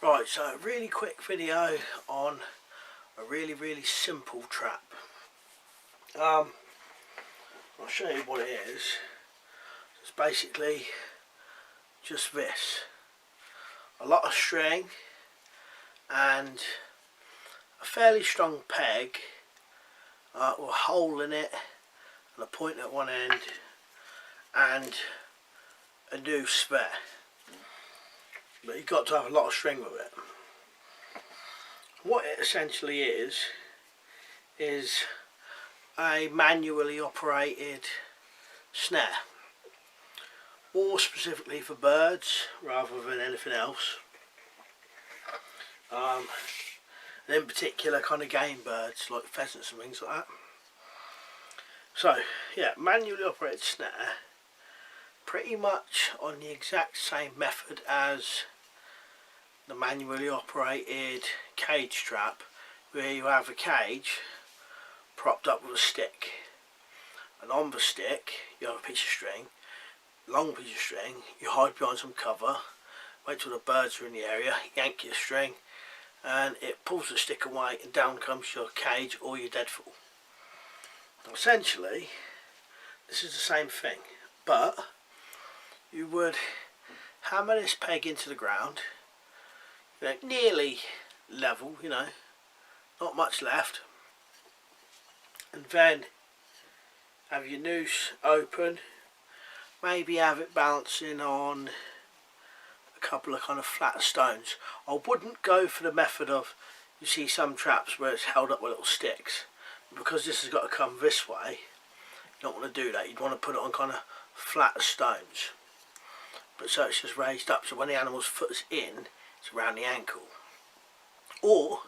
Right, so a really quick video on a really simple trap. I'll show you what it is. It's basically just this. A lot of string and a fairly strong peg with a hole in it and a point at one end and a noose there. But you've got to have a lot of string with it. What it essentially is a manually operated snare, or specifically for birds rather than anything else, and in particular kind of game birds like pheasants and things like that. So yeah, manually operated snare, pretty much on the exact same method as the manually operated cage trap, where you have a cage propped up with a stick, and on the stick you have a piece of string, long piece of string. You hide behind some cover, wait till the birds are in the area, yank your string and it pulls the stick away and down comes your cage or your deadfall. Essentially this is the same thing, but you would hammer this peg into the ground, nearly level, not much left, and then have your noose open, maybe have it balancing on a couple of kind of flat stones. I wouldn't go for the method of, you see some traps where it's held up with little sticks, because this has got to come this way. You don't want to do that. You'd want to put it on kind of flat stones, but so it's just raised up, so when the animal's foot is in, it's around the ankle. Or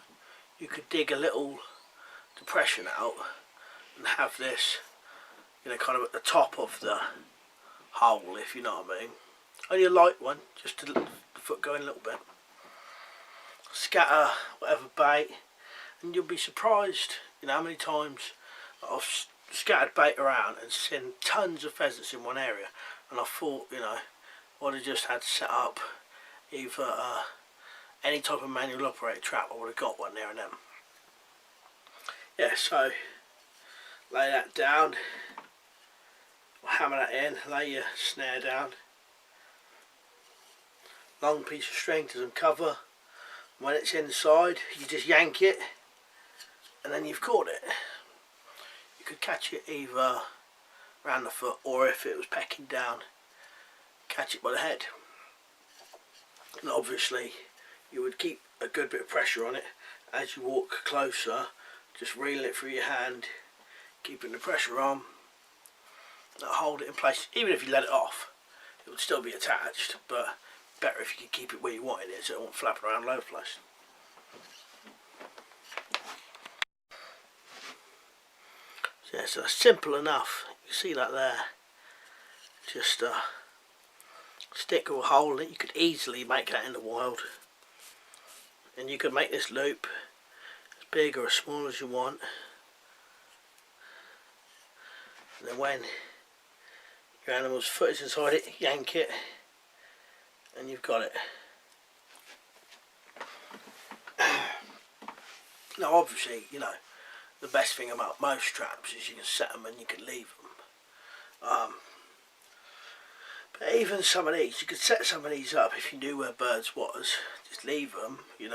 you could dig a little depression out and have this, kind of at the top of the hole, if you know what I mean. Only a light one, just to let the foot go in a little bit. Scatter whatever bait, and you'll be surprised, how many times I've scattered bait around and seen tons of pheasants in one area, and I thought, I'd have just had set up either any type of manual operated trap. I would have got one there and then. Yeah, so lay that down, hammer that in, lay your snare down, long piece of string to some cover. When it's inside, you just yank it and then you've caught it. You could catch it either around the foot, or if it was pecking down, catch it by the head. And obviously you would keep a good bit of pressure on it as you walk closer, just reeling it through your hand, keeping the pressure on, that'll hold it in place. Even if you let it off, it would still be attached, but better if you could keep it where you wanted it so it won't flap around all over the place. So yeah, so simple enough. You see that there, just a stick or a hole in it. You could easily make that in the wild, and you could make this loop as big or as small as you want, and then when your animal's foot is inside it, yank it and you've got it. Now obviously, the best thing about most traps is you can set them and you can leave them. But even some of these, you could set some of these up if you knew where birds was, just leave them, and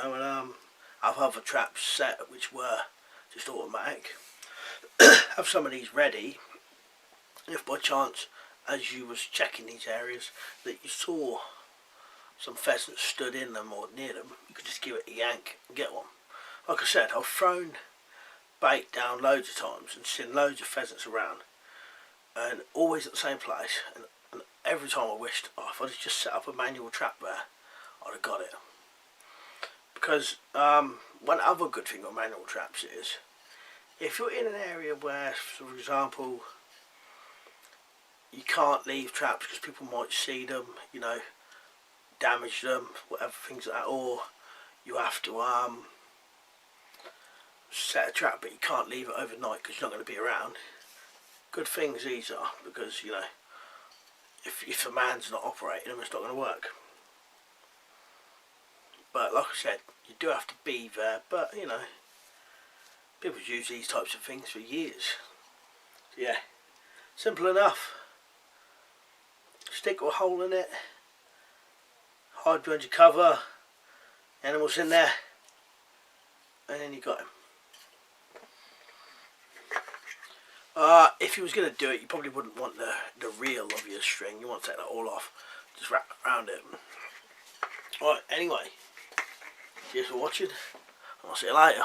have other traps set which were just automatic. Have some of these ready, if by chance, as you was checking these areas, that you saw some pheasants stood in them or near them, you could just give it a yank and get one. Like I said, I've thrown bait down loads of times and seen loads of pheasants around, and always at the same place, and every time I wished, if I'd just set up a manual trap there, I'd have got it. Because one other good thing about manual traps is, if you're in an area where, for example, you can't leave traps because people might see them, damage them, whatever, things like that, or you have to set a trap but you can't leave it overnight because you're not going to be around. Good things these are, because if a man's not operating them, it's not going to work. But like I said, you do have to be there. But you know, people use these types of things for years. So, yeah, simple enough. Stick or hole in it, hide behind your cover, animals in there, and then you got him. If you was going to do it, you probably wouldn't want the reel of your string. You want to take that all off, just wrap it around it. Alright, anyway, cheers for watching, and I'll see you later.